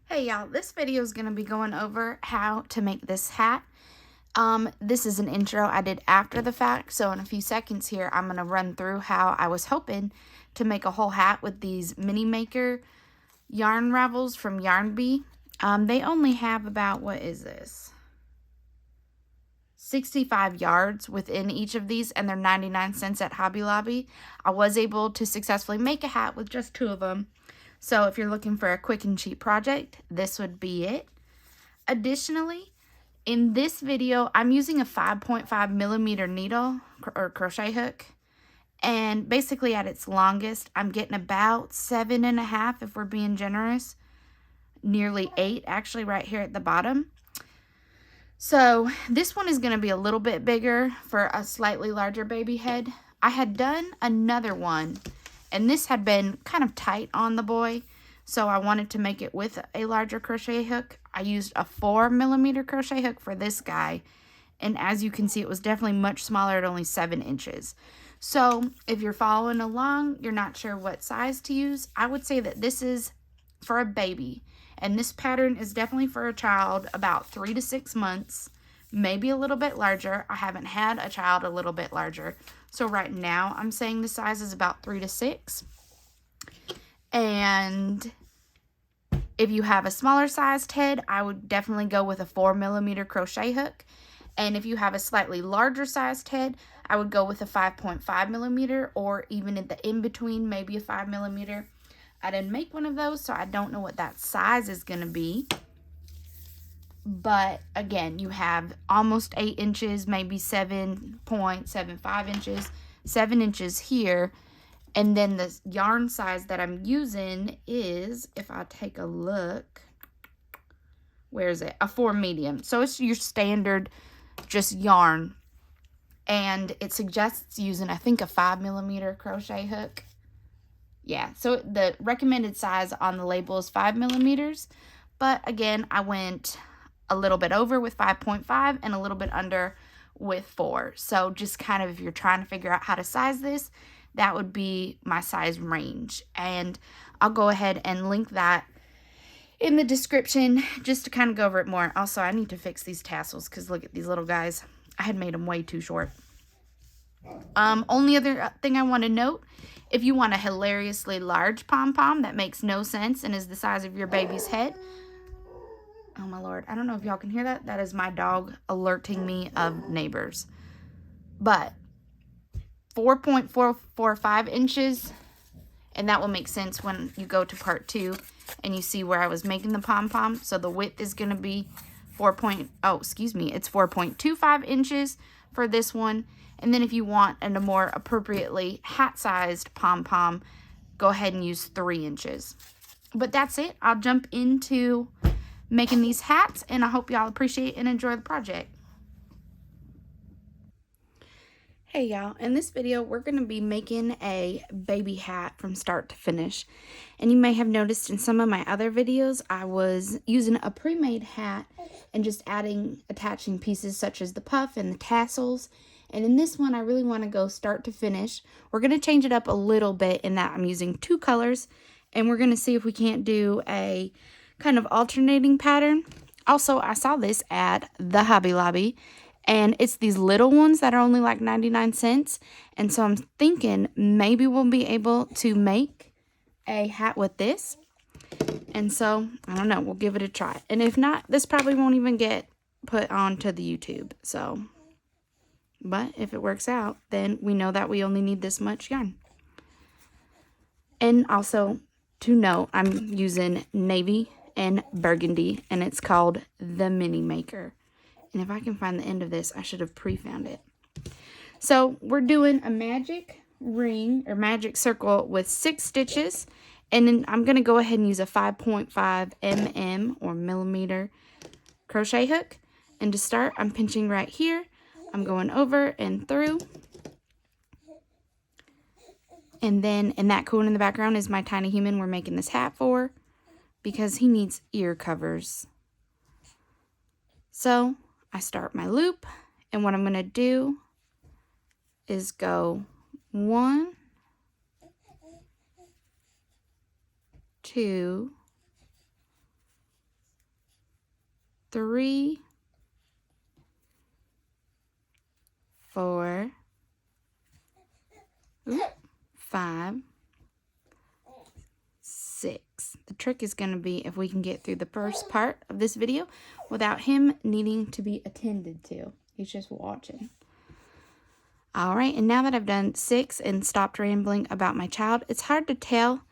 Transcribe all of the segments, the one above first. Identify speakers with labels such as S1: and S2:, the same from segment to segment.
S1: Hey y'all, this video is going to be going over how to make this hat. This is an intro I did after the fact, so in a few seconds here I'm going to run through how I was hoping to make a whole hat with these mini maker yarn ravels from Yarn Bee. They only have about, what is this? 65 yards within each of these, and they're 99 cents at Hobby Lobby. I was able to successfully make a hat with just 2 of them. So if you're looking for a quick and cheap project, this would be it. Additionally, in this video, I'm using a 5.5 millimeter needle or crochet hook. And basically at its longest, I'm getting about 7.5 if we're being generous. Nearly 8 actually right here at the bottom. So this one is going to be a little bit bigger for a slightly larger baby head. I had done another one, and this had been kind of tight on the boy, so I wanted to make it with a larger crochet hook. I used a 4 millimeter crochet hook for this guy, and as you can see, it was definitely much smaller at only 7 inches. So if you're following along, you're not sure what size to use, I would say that this is for a baby. And this pattern is definitely for a child about 3 to 6 months, maybe a little bit larger. I haven't had a child a little bit larger. So right now I'm saying the size is about 3 to 6. And if you have a smaller sized head, I would definitely go with a 4 millimeter crochet hook. And if you have a slightly larger sized head, I would go with a 5.5 millimeter, or even at the in-between, maybe a 5 millimeter. I didn't make one of those, so I don't know what that size is going to be. But again, you have almost 8 inches, maybe 7.75 inches, 7 inches here. And then the yarn size that I'm using is, if I take a look, where is it? A 4 medium. So it's your standard just yarn. And it suggests using, I think, a 5 millimeter crochet hook. Yeah, so the recommended size on the label is 5 millimeters. But again, I went a little bit over with 5.5 and a little bit under with 4. So just kind of, if you're trying to figure out how to size this, that would be my size range. And I'll go ahead and link that in the description just to kind of go over it more. Also, I need to fix these tassels because look at these little guys. I had made them way too short. Only other thing I want to note, if you want a hilariously large pom-pom that makes no sense and is the size of your baby's head. Oh my Lord, I don't know if y'all can hear that. That is my dog alerting me of neighbors. But 4.445 inches, and that will make sense when you go to part 2 and you see where I was making the pom-pom. So the width is going to be it's 4.25 inches for this one. And then if you want a more appropriately hat-sized pom-pom, go ahead and use 3 inches. But that's it. I'll jump into making these hats, and I hope y'all appreciate and enjoy the project. Hey y'all, in this video we're going to be making a baby hat from start to finish. And you may have noticed in some of my other videos I was using a pre-made hat and just attaching pieces such as the puff and the tassels. And in this one I really want to go start to finish. We're going to change it up a little bit in that I'm using 2 colors, and we're going to see if we can't do a kind of alternating pattern. Also, I saw this at the Hobby Lobby, and it's these little ones that are only like 99 cents. And so I'm thinking maybe we'll be able to make a hat with this. And so, I don't know, we'll give it a try. And if not, this probably won't even get put onto the YouTube. So, but if it works out, then we know that we only need this much yarn. And also, to note, I'm using navy and burgundy, and it's called the Mini Maker. And if I can find the end of this, I should have pre-found it. So we're doing a magic ring or magic circle with 6 stitches. And then I'm going to go ahead and use a 5.5 mm or millimeter crochet hook. And to start, I'm pinching right here. I'm going over and through. And then, and that coon in the background is my tiny human we're making this hat for, because he needs ear covers. So I start my loop, and what I'm going to do is go 1, 2, 3, 4, 5, 6. The trick is going to be if we can get through the first part of this video without him needing to be attended to. He's just watching. Alright, and now that I've done 6 and stopped rambling about my child, it's hard to tell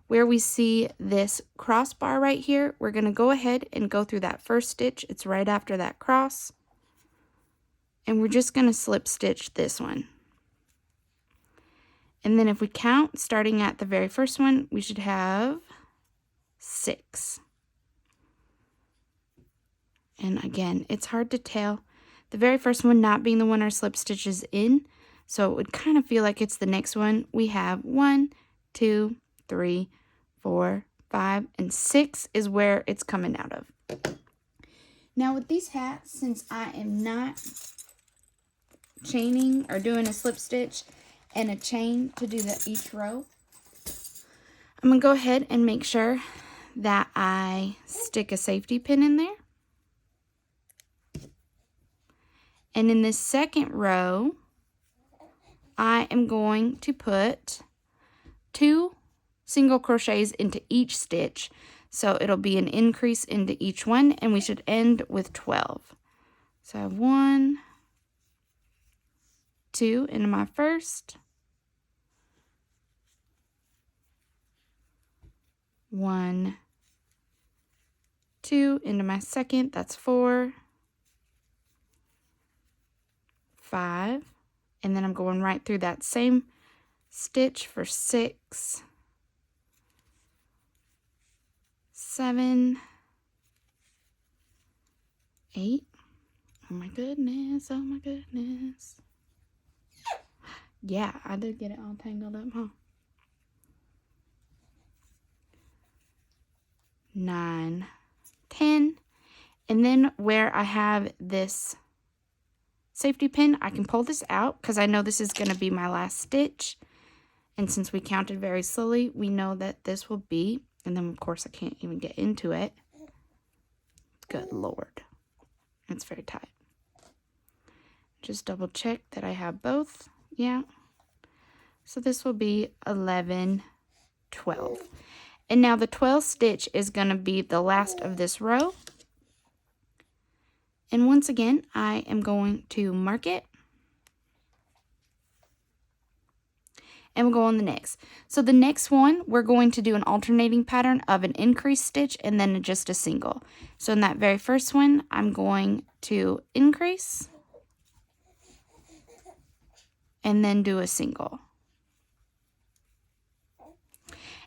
S1: where we see this crossbar right here. We're going to go ahead and go through that first stitch. It's right after that cross. And we're just going to slip stitch this one. And then if we count, starting at the very first one, we should have 6. And again, it's hard to tell. The very first one not being the one our slip stitch is in, so it would kind of feel like it's the next one. We have 1, 2, 3, 4, 5, and 6 is where it's coming out of. Now with these hats, since I am not chaining or doing a slip stitch and a chain to do each row, I'm going to go ahead and make sure that I stick a safety pin in there. And in this second row, I am going to put 2 single crochets into each stitch. So it'll be an increase into each one, and we should end with 12. So I have 1, 2 into my first, 1, 2 into my second, that's 4, 5, and then I'm going right through that same stitch for 6, 7, 8. Oh my goodness, oh my goodness. Yeah, I did get it all tangled up, huh? 9, 10, and then where I have this safety pin, I can pull this out because I know this is going to be my last stitch, and since we counted very slowly, we know that this will be, and then of course I can't even get into it. Good Lord, it's very tight. Just double check that I have both. Yeah, so this will be 11, 12. And now the 12th stitch is going to be the last of this row. And once again, I am going to mark it. And we'll go on the next. So the next one, we're going to do an alternating pattern of an increase stitch and then just a single. So in that very first one, I'm going to increase and then do a single.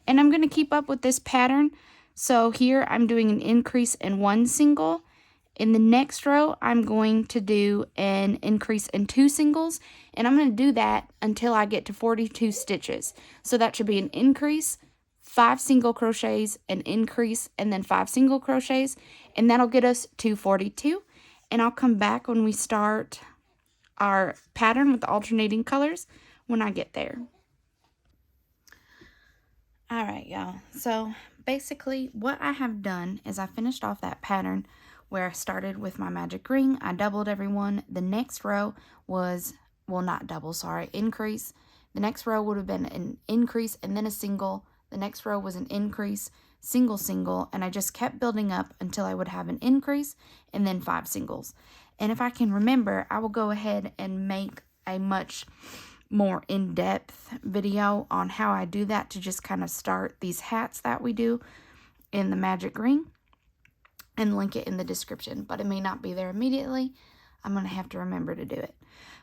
S1: And I'm going to keep up with this pattern. So here I'm doing an increase and 1 single. In the next row, I'm going to do an increase and 2 singles. And I'm going to do that until I get to 42 stitches. So that should be an increase, 5 single crochets, an increase, and then 5 single crochets. And that'll get us to 42. And I'll come back when we start our pattern with the alternating colors when I get there. Alright, y'all, so basically what I have done is I finished off that pattern where I started with my magic ring. I doubled everyone. The next row was, well, not double, sorry, increase. The next row would have been an increase and then a single. The next row was an increase, single, single, and I just kept building up until I would have an increase and then 5 singles. And if I can remember, I will go ahead and make a much more in-depth video on how I do that to just kind of start these hats that we do in the magic ring and link it in the description, but it may not be there immediately. I'm going to have to remember to do it.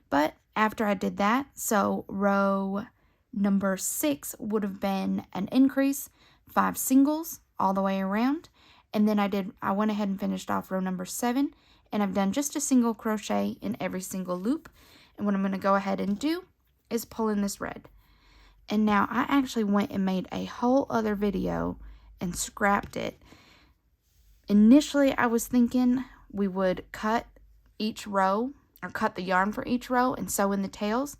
S1: But after I did that, so row number 6 would have been an increase, 5 singles all the way around, and then I went ahead and finished off row number 7, and I've done just a single crochet in every single loop. And what I'm going to go ahead and do is pull in this red. And now I actually went and made a whole other video and scrapped it. Initially I was thinking we would cut each row or cut the yarn for each row and sew in the tails,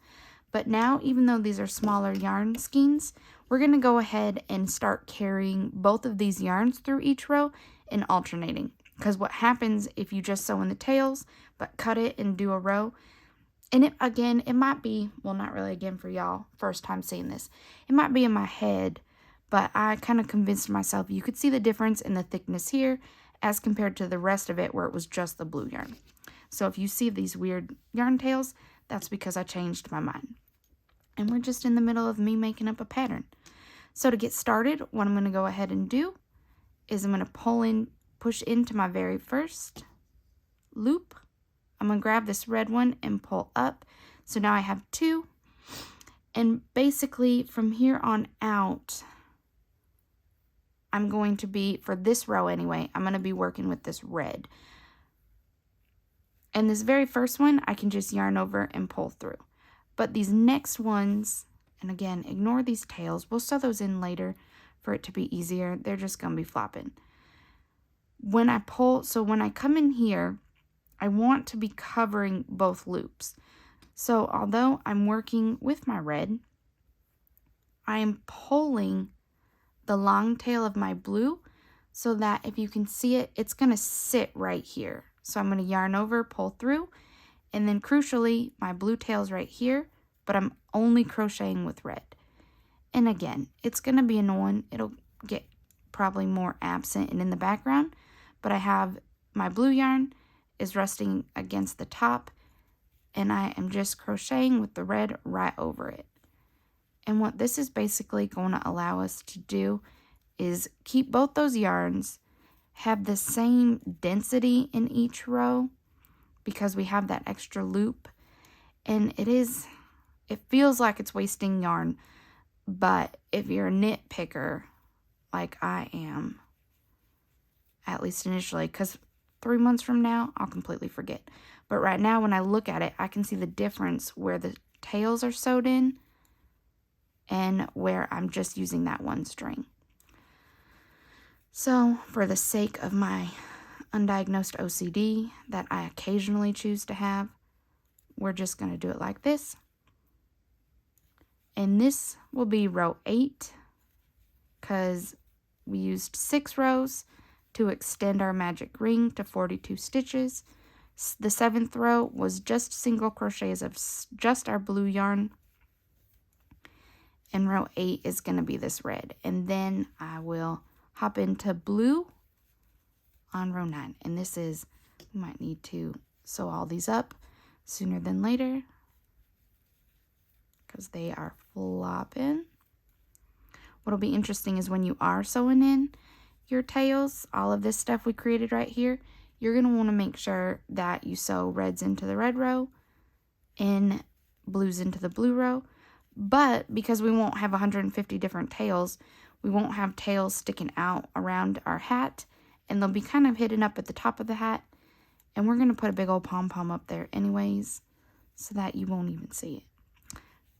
S1: but now even though these are smaller yarn skeins, we're going to go ahead and start carrying both of these yarns through each row and alternating. Because what happens if you just sew in the tails, but cut it and do a row, and it might be, well, not really again for y'all, first time seeing this. It might be in my head, but I kind of convinced myself you could see the difference in the thickness here as compared to the rest of it where it was just the blue yarn. So if you see these weird yarn tails, that's because I changed my mind. And we're just in the middle of me making up a pattern. So to get started, what I'm going to go ahead and do is I'm going to push into my very first loop. I'm going to grab this red one and pull up. So now I have 2. And basically from here on out, I'm going to be, for this row anyway, I'm going to be working with this red. And this very first one, I can just yarn over and pull through. But these next ones, and again, ignore these tails. We'll sew those in later for it to be easier. They're just going to be flopping. When I come in here, I want to be covering both loops. So although I'm working with my red, I am pulling the long tail of my blue so that if you can see it, it's going to sit right here. So I'm going to yarn over, pull through, and then crucially, my blue tail's right here, but I'm only crocheting with red. And again, it's going to be annoying. It'll get probably more absent and in the background, but I have my blue yarn is resting against the top, and I am just crocheting with the red right over it. And what this is basically going to allow us to do is keep both those yarns, have the same density in each row because we have that extra loop. And it feels like it's wasting yarn, but if you're a nitpicker like I am, at least initially, because 3 months from now, I'll completely forget. But right now, when I look at it, I can see the difference where the tails are sewed in and where I'm just using that one string. So, for the sake of my undiagnosed OCD that I occasionally choose to have, we're just going to do it like this. And this will be row 8 because we used 6 rows to extend our magic ring to 42 stitches. The 7th row was just single crochets of just our blue yarn. And row 8 is going to be this red. And then I will hop into blue on row 9. And this is, we might need to sew all these up sooner than later because they are flopping. What'll be interesting is when you are sewing in your tails, all of this stuff we created right here, you're going to want to make sure that you sew reds into the red row and blues into the blue row. But because we won't have 150 different tails, we won't have tails sticking out around our hat, and they'll be kind of hidden up at the top of the hat. And we're going to put a big old pom-pom up there anyways, so that you won't even see it.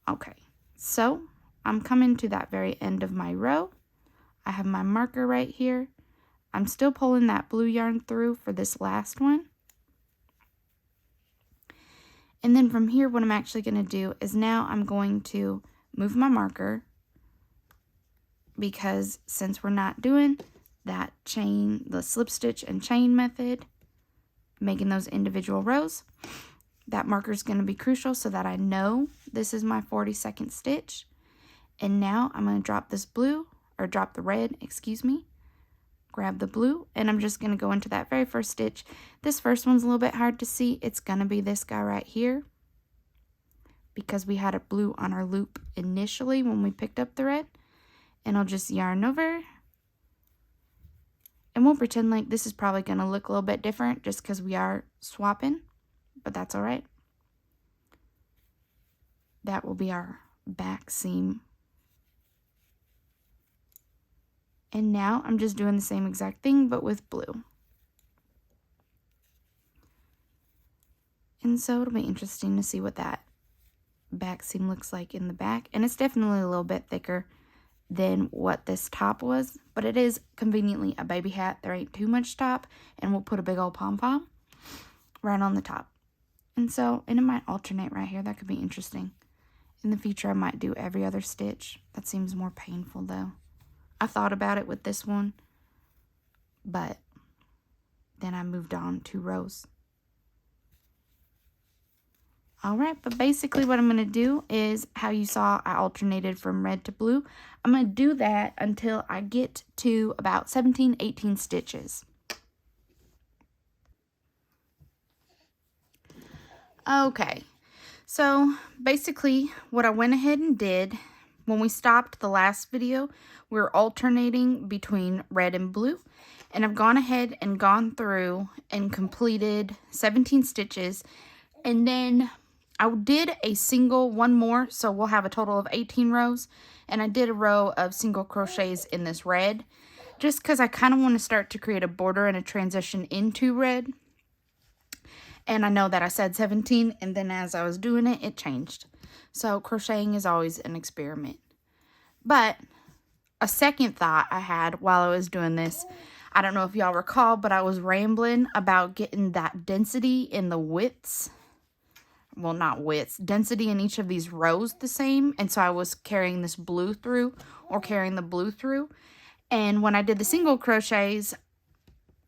S1: Okay, so I'm coming to that very end of my row. I have my marker right here. I'm still pulling that blue yarn through for this last one. And then from here, what I'm actually going to do is now I'm going to move my marker, because since we're not doing that chain, the slip stitch and chain method, making those individual rows, that marker is going to be crucial so that I know this is my 42nd stitch. And now I'm going to drop this blue, or drop the red, excuse me, grab the blue, and I'm just going to go into that very first stitch. This first one's a little bit hard to see. It's going to be this guy right here, because we had a blue on our loop initially when we picked up the red. And I'll just yarn over, and we'll pretend like this is probably going to look a little bit different just because we are swapping, but that's all right. That will be our back seam. And now I'm just doing the same exact thing, but with blue. And so it'll be interesting to see what that back seam looks like in the back. And it's definitely a little bit thicker than what this top was, but it is conveniently a baby hat. There ain't too much top, and we'll put a big old pom-pom right on the top. And so, and it might alternate right here. That could be interesting. In the future, I might do every other stitch. That seems more painful though. I thought about it with this one, but Then I moved on 2 rows. Alright, but basically what I'm going to do is how you saw I alternated from red to blue. I'm going to do that until I get to about 17, 18 stitches. Okay, so basically what I went ahead and did when we stopped the last video, we were alternating between red and blue. And I've gone ahead and gone through and completed 17 stitches. And then I did a single, one more, so we'll have a total of 18 rows. And I did a row of single crochets in this red, just because I kind of want to start to create a border and a transition into red. And I know that I said 17, and then as I was doing it, it changed. So crocheting is always an experiment. But a second thought I had while I was doing this, I don't know if y'all recall, but I was rambling about getting that density in the widths. Well, not widths, density in each of these rows the same. And so I was carrying this blue through or carrying the blue through. And when I did the single crochets,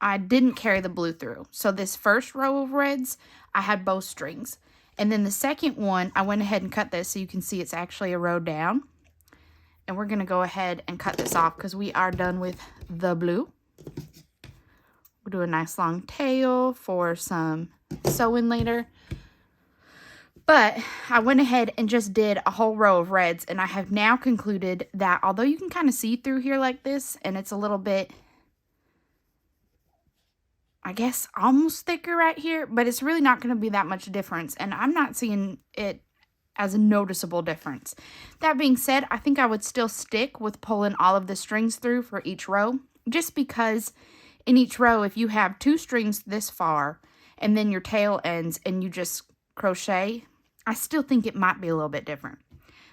S1: I didn't carry the blue through. So this first row of reds, I had both strings. And then the second one, I went ahead and cut this so you can see it's actually a row down. And we're going to go ahead and cut this off because we are done with the blue. We'll do a nice long tail for some sewing later. But I went ahead and just did a whole row of reds, and I have now concluded that although you can kind of see through here like this, and it's a little bit, I guess, almost thicker right here, but it's really not going to be that much difference, and I'm not seeing it as a noticeable difference. That being said, I think I would still stick with pulling all of the strings through for each row, just because in each row, if you have 2 strings this far, and then your tail ends, and you just crochet, I still think it might be a little bit different.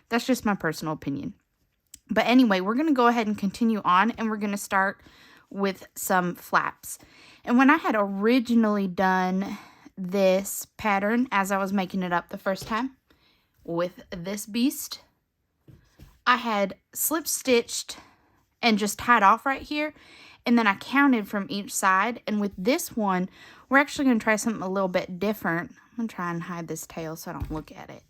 S1: That's just my personal opinion. But anyway, we're going to go ahead and continue on, and we're going to start with some flaps. And when I had originally done this pattern, as I was making it up the first time with this beast, I had slip stitched and just tied off right here, and then I counted from each side. And with this one, we're actually going to try something a little bit different. I'm going to try and hide this tail so I don't look at it.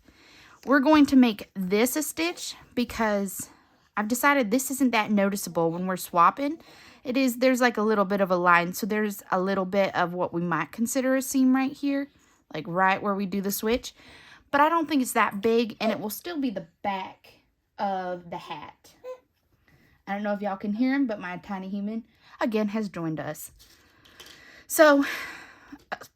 S1: We're going to make this a stitch because I've decided this isn't that noticeable when we're swapping. There's like a little bit of a line, so there's a little bit of what we might consider a seam right here, like right where we do the switch. But I don't think it's that big, and it will still be the back of the hat. I don't know if y'all can hear him, but my tiny human, again, has joined us. So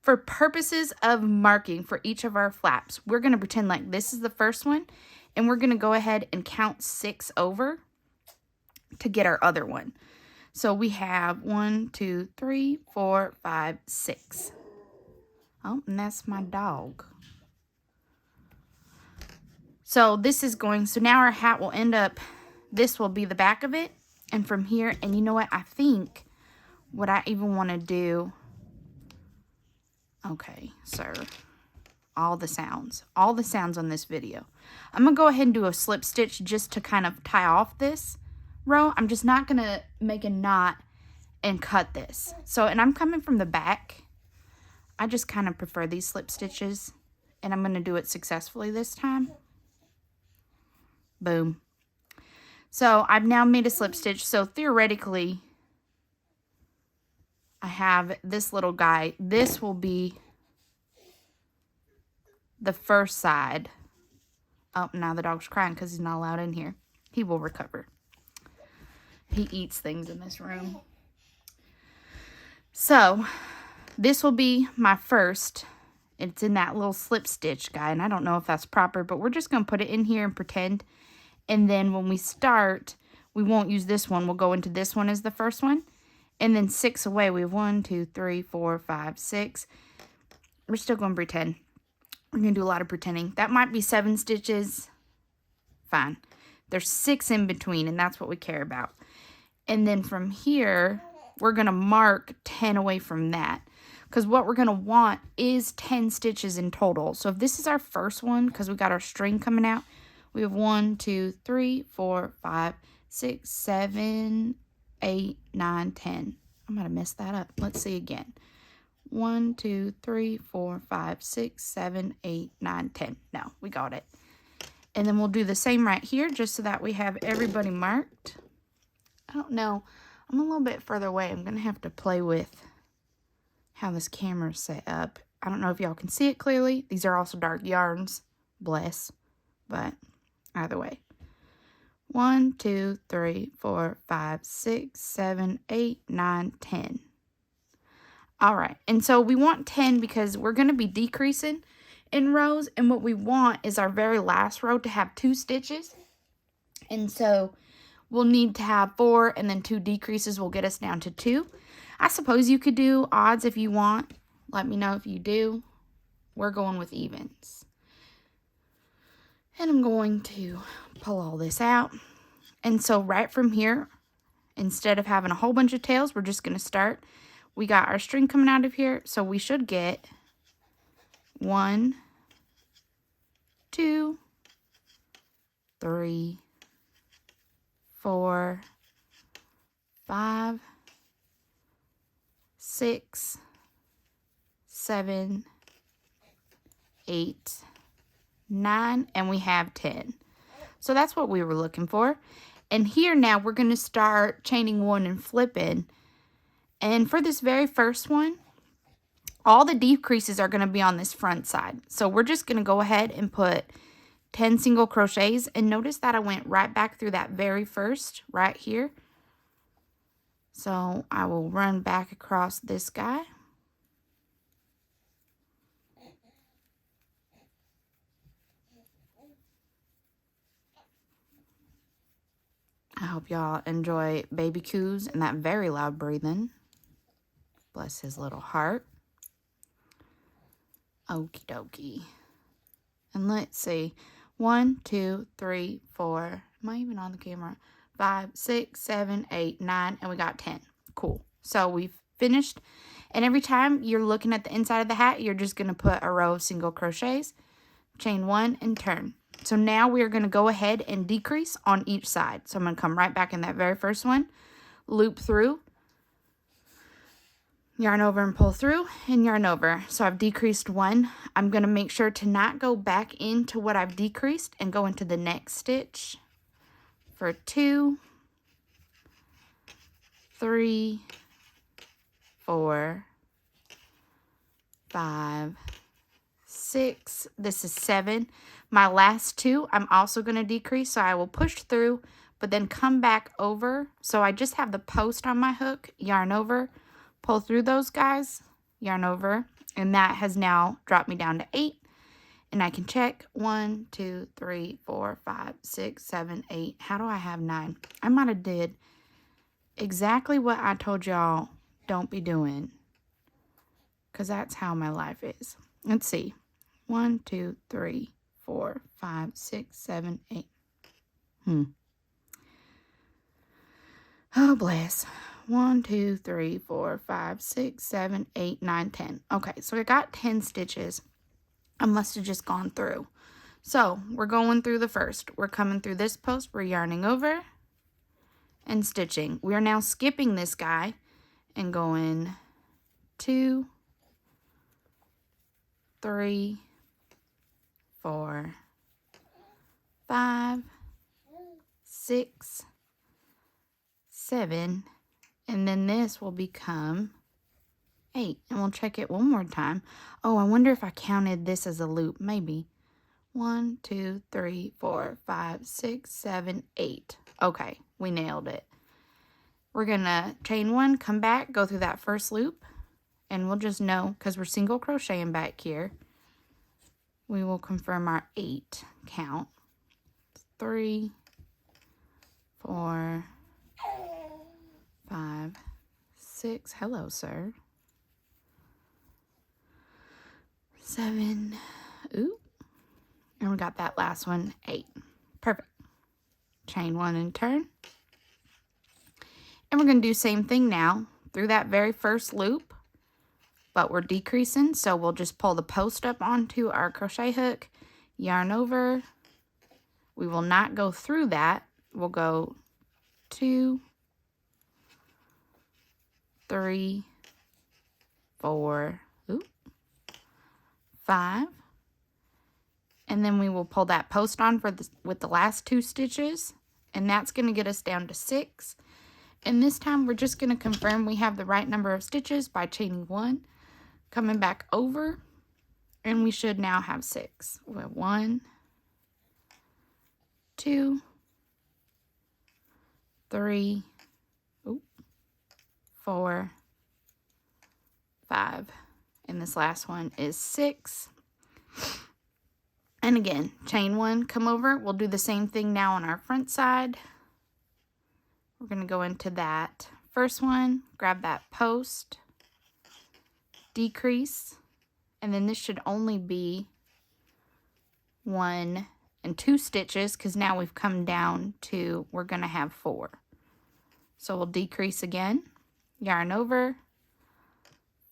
S1: for purposes of marking for each of our flaps, we're going to pretend like this is the first one, and we're going to go ahead and count 6 over to get our other one. So we have 1, 2, 3, 4, 5, 6. Oh, and that's my dog. So this is going, so now our hat will end up, this will be the back of it, and from here, and you know what, I think what I even want to do, okay, sir, all the sounds on this video. I'm going to go ahead and do a slip stitch just to kind of tie off this row. I'm just not going to make a knot and cut this. So, and I'm coming from the back. I just kind of prefer these slip stitches, and I'm going to do it successfully this time. Boom. So I've now made a slip stitch. So theoretically, I have this little guy. This will be the first side. Oh, now the dog's crying because he's not allowed in here. He will recover. He eats things in this room. So this will be my first. It's in that little slip stitch guy, and I don't know if that's proper, but we're just going to put it in here and pretend. And then when we start, we won't use this one. We'll go into this one as the first one. And then 6 away, we have 1, 2, 3, 4, 5, 6. We're still going to pretend. We're going to do a lot of pretending. That might be 7 stitches. Fine. There's 6 in between, and that's what we care about. And then from here, we're going to mark 10 away from that. Because what we're going to want is 10 stitches in total. So if this is our first one, because we got our string coming out, we have 1, 2, 3, 4, 5, 6, 7, 8, 9, 10. I might have messed that up. Let's see again. 1, 2, 3, 4, 5, 6, 7, 8, 9, 10. No, we got it. And then we'll do the same right here just so that we have everybody marked. I don't know. I'm a little bit further away. I'm going to have to play with how this camera's set up. I don't know if y'all can see it clearly. These are also dark yarns. Bless. But either way. 1, 2, 3, 4, 5, 6, 7, 8, 9, 10. All right. And so we want 10 because we're going to be decreasing in rows. And what we want is our very last row to have 2 stitches. And so we'll need to have 4 and then 2 decreases will get us down to 2. I suppose you could do odds if you want. Let me know if you do. We're going with evens. And I'm going to pull all this out. And so right from here, instead of having a whole bunch of tails, we're just going to start. We got our string coming out of here, so we should get 1, 2, 3, 4, 5, 6, 7, 8, 9, and we have 10. So that's what we were looking for. And here now we're going to start chaining 1 and flipping. And for this very first one, all the decreases are going to be on this front side. So we're just going to go ahead and put 10 single crochets. And notice that I went right back through that very first right here. So I will run back across this guy. I hope y'all enjoy baby coos and that very loud breathing. Bless his little heart. Okie dokie. And let's see. 1, 2, 3, 4. Am I even on the camera? 5, 6, 7, 8, 9. And we got 10. Cool. So we've finished. And every time you're looking at the inside of the hat, you're just going to put a row of single crochets. Chain 1 and turn. So now we are going to go ahead and decrease on each side. So I'm going to come right back in that very first one. Loop through. Yarn over and pull through and yarn over. So I've decreased 1. I'm going to make sure to not go back into what I've decreased and go into the next stitch for 2, 3, 4, 5, 6. This is 7. My last 2, I'm also going to decrease. So I will push through, but then come back over. So I just have the post on my hook, yarn over, pull through those guys, yarn over, and that has now dropped me down to 8. And I can check 1, 2, 3, 4, 5, 6, 7, 8. How do I have 9? I might have did exactly what I told y'all don't be doing, because that's how my life is. Let's see. 1, 2, 3, 4, 5, 6, 7, 8. Oh, bless. 1, 2, 3, 4, 5, 6, 7, 8, 9, 10. Okay, so I got 10 stitches. I must have just gone through. So we're going through the first. We're coming through this post. We're yarning over and stitching. We are now skipping this guy and going 2, 3, 4, 5, 6, 7, and then this will become 8. And we'll check it one more time. Oh, I wonder if I counted this as a loop. Maybe. 1, 2, 3, 4, 5, 6, 7, 8. Okay, we nailed it. We're going to chain 1, come back, go through that first loop, and we'll just know, because we're single crocheting back here, we will confirm our 8 count. 3, 4, 5, 6. Hello, sir. 7. Ooh. And we got that last one, 8. Perfect. Chain 1 and turn. And we're going to do the same thing now through that very first loop, but we're decreasing. So we'll just pull the post up onto our crochet hook, yarn over. We will not go through that. We'll go 2, 3, 4, 5, and then we will pull that post on with the last 2 stitches, and that's going to get us down to 6. And this time we're just going to confirm we have the right number of stitches by chaining 1, coming back over, and we should now have 6. We have 1, 2, 3, 4, 5, and this last one is 6. And again, chain 1, come over. We'll do the same thing now on our front side. We're going to go into that first one, grab that post, decrease, and then this should only be 1 and 2 stitches because now we've come down to, we're going to have 4. So we'll decrease again, yarn over,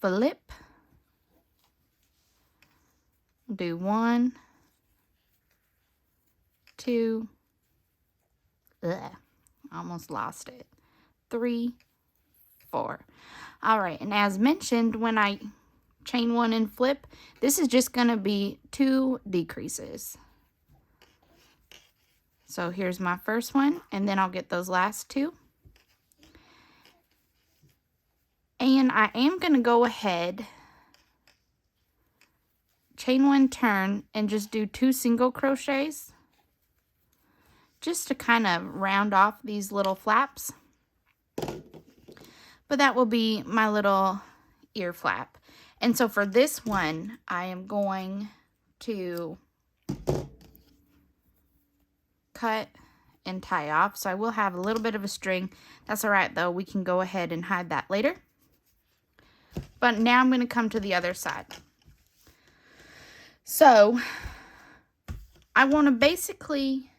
S1: flip, do 1, 2, almost lost it, 3, 4. All right, and as mentioned, when I chain 1 and flip, this is just going to be 2 decreases. So here's my first one, and then I'll get those last 2. And I am going to go ahead, chain 1, turn, and just do 2 single crochets just to kind of round off these little flaps. But that will be my little ear flap. And so for this one, I am going to cut and tie off. So I will have a little bit of a string. That's all right though. We can go ahead and hide that later. But now I'm going to come to the other side. So I want to basically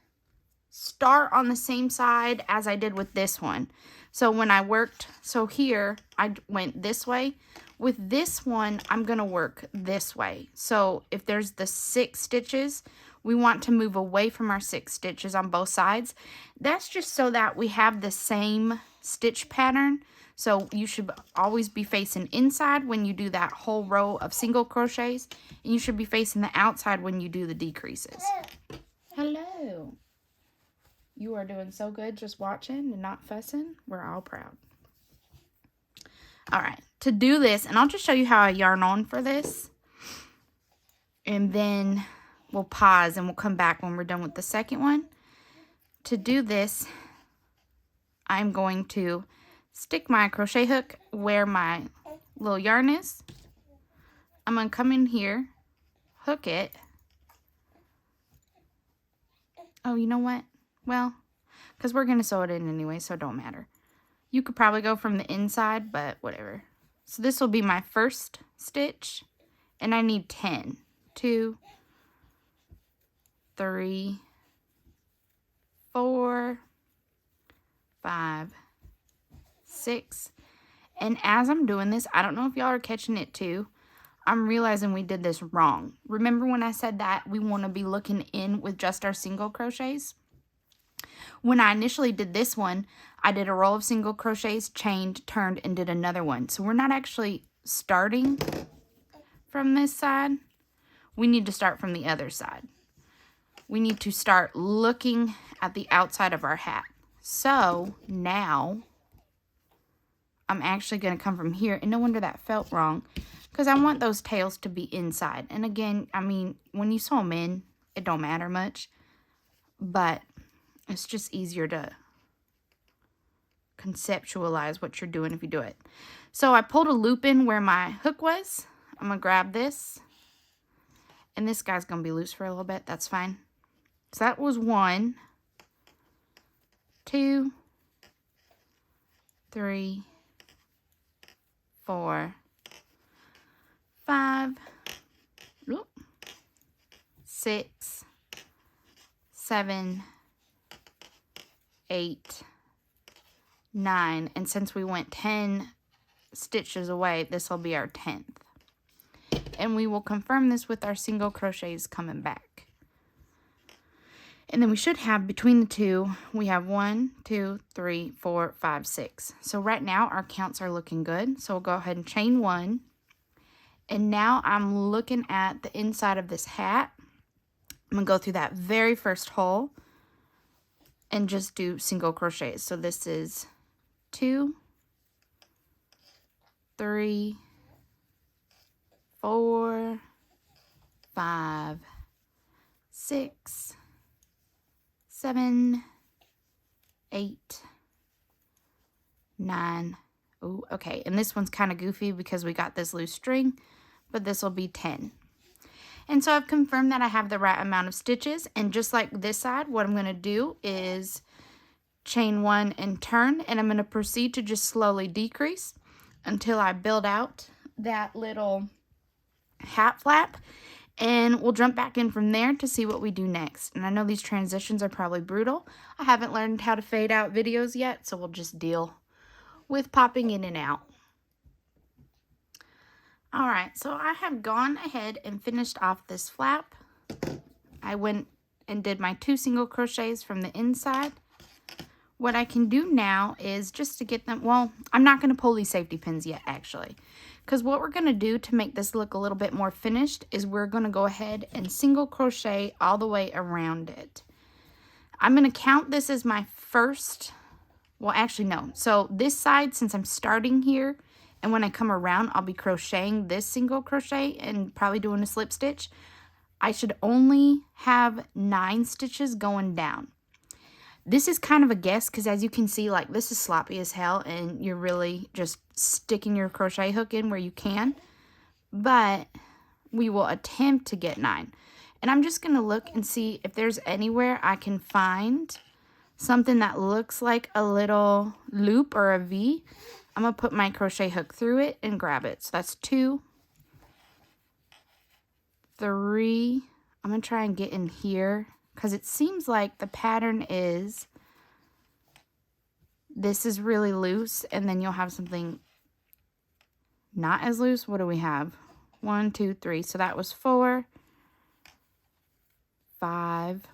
S1: start on the same side as I did with this one. So when I worked, so here I went this way. With this one, I'm going to work this way. So if there's the 6 stitches, we want to move away from our 6 stitches on both sides. That's just so that we have the same stitch pattern. So you should always be facing inside when you do that whole row of single crochets, and you should be facing the outside when you do the decreases. Hello. You are doing so good just watching and not fussing. We're all proud. All right, to do this, and I'll just show you how I yarn on for this, and then we'll pause and we'll come back when we're done with the second one. To do this, I'm going to stick my crochet hook where my little yarn is. I'm going to come in here, hook it. Oh, you know what? Well, because we're going to sew it in anyway, so it don't matter. You could probably go from the inside, but whatever. So this will be my first stitch, and I need 10. 2, 3, 4, 5, 6. And as I'm doing this, I don't know if y'all are catching it too, I'm realizing we did this wrong. Remember when I said that we want to be looking in with just our single crochets? When I initially did this one, I did a row of single crochets, chained, turned, and did another one. So we're not actually starting from this side. We need to start from the other side. We need to start looking at the outside of our hat. So now I'm actually going to come from here, and no wonder that felt wrong, because I want those tails to be inside. And again, I mean, when you sew them in, it don't matter much, but it's just easier to conceptualize what you're doing if you do it. So I pulled a loop in where my hook was. I'm going to grab this, and this guy's going to be loose for a little bit. That's fine. So that was 1, 2, 3, 4, 5, 6, 7, 8, 9, and since we went 10 stitches away, this will be our 10th. And we will confirm this with our single crochets coming back. And then we should have, between the two, we have 1, 2, 3, 4, 5, 6. So right now our counts are looking good. So we'll go ahead and chain 1, And now I'm looking at the inside of this hat. I'm going to go through that very first hole and just do single crochets. So this is 2, 3, 4, 5, 6, 7, 8, 9. Oh, okay. And this one's kind of goofy because we got this loose string, but this will be 10. And so I've confirmed that I have the right amount of stitches. And just like this side, what I'm going to do is chain 1 and turn. And I'm going to proceed to just slowly decrease until I build out that little hat flap. And we'll jump back in from there to see what we do next. And I know these transitions are probably brutal. I haven't learned how to fade out videos yet, so we'll just deal with popping in and out. Alright, so I have gone ahead and finished off this flap. I went and did my 2 single crochets from the inside. What I can do now is just to get them, well, I'm not going to pull these safety pins yet actually. Because what we're going to do to make this look a little bit more finished is we're going to go ahead and single crochet all the way around it. I'm going to count this as my first, well actually no. So this side, since I'm starting here, and when I come around, I'll be crocheting this single crochet and probably doing a slip stitch. I should only have 9 stitches going down. This is kind of a guess because as you can see, like this is sloppy as hell and you're really just sticking your crochet hook in where you can. But we will attempt to get 9. And I'm just going to look and see if there's anywhere I can find something that looks like a little loop or a V. I'm going to put my crochet hook through it and grab it. So that's 2, 3. I'm going to try and get in here because it seems like the pattern is this is really loose and then you'll have something not as loose. What do we have? 1, 2, 3. So that was 4, 5.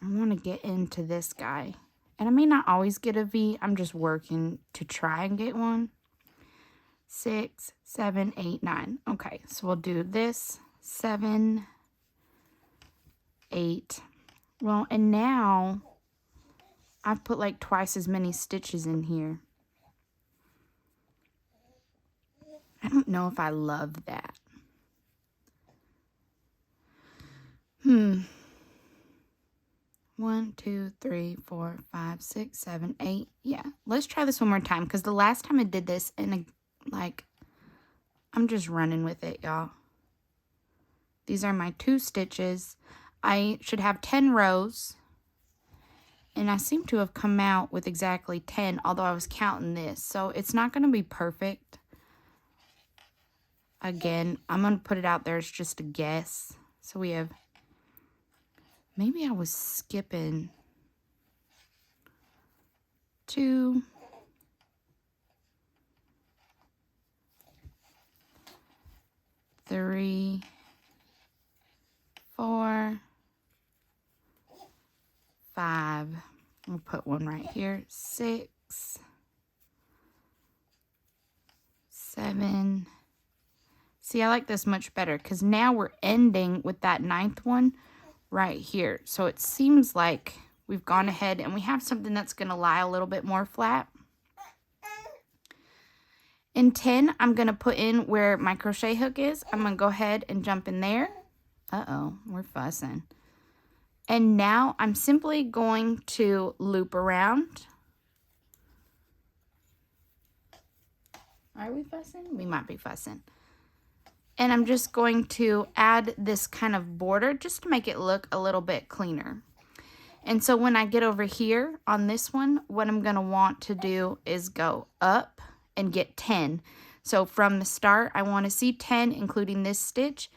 S1: I want to get into this guy. And I may not always get a V. I'm just working to try and get one. 6, 7, 8, 9. Okay, so we'll do this. 7, 8. Well, and now I've put like twice as many stitches in here. I don't know if I love that. 1, 2, 3, 4, 5, 6, 7, 8. Yeah, let's try this one more time because the last time I did this and like I'm just running with it, y'all. These are my 2 stitches. I should have 10 rows. And I seem to have come out with exactly 10, although I was counting this. So it's not going to be perfect. Again, I'm going to put it out there as just a guess. So we have, maybe I was skipping 2, 3, 4, 5. We'll put one right here. 6, 7. See, I like this much better because now we're ending with that 9th one right here. So it seems like we've gone ahead and we have something that's going to lie a little bit more flat. In 10, I'm going to put in where my crochet hook is. I'm going to go ahead and jump in there. Uh-oh, we're fussing. And now I'm simply going to loop around. Are we fussing? We might be fussing. And I'm just going to add this kind of border just to make it look a little bit cleaner. And so when I get over here on this one, what I'm going to want to do is go up and get 10. So from the start, I want to see 10, including this stitch,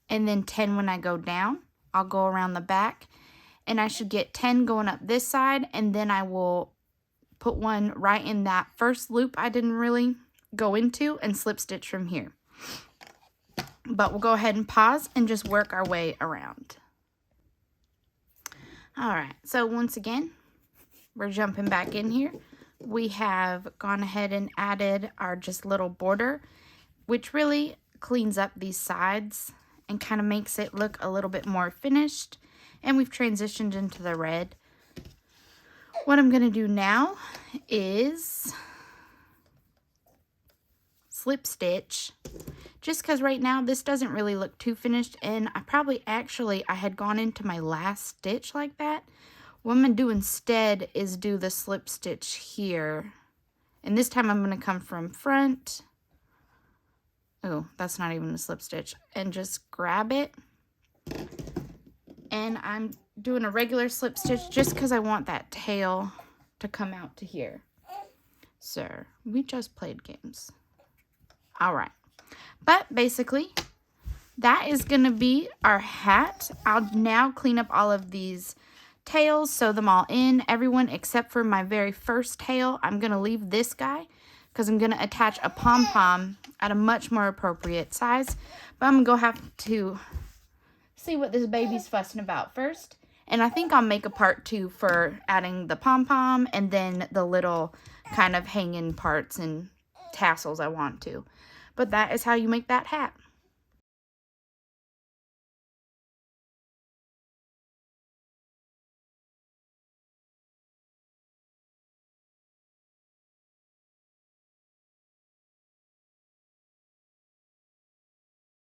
S1: and then 10 when I go down. I'll go around the back, and I should get 10 going up this side, and then I will put one right in that first loop I didn't really go into and slip stitch from here. But we'll go ahead and pause and just work our way around. All right, so once again, we're jumping back in here. We have gone ahead and added our just little border, which really cleans up these sides and kind of makes it look a little bit more finished. And we've transitioned into the red. What I'm going to do now is slip stitch, just because right now this doesn't really look too finished, and I had gone into my last stitch like that. What I'm going to do instead is do the slip stitch here, and this time I'm going to come from front. Oh, that's not even a slip stitch, and just grab it, and I'm doing a regular slip stitch just because I want that tail to come out to here. Sir, we just played games. All right, but basically that is going to be our hat. I'll now clean up all of these tails, sew them all in, everyone except for my very first tail. I'm going to leave this guy because I'm going to attach a pom-pom at a much more appropriate size, but I'm going to have to see what this baby's fussing about first, and I think I'll make a part 2 for adding the pom-pom and then the little kind of hanging parts and tassels I want to. But that is how you make that hat.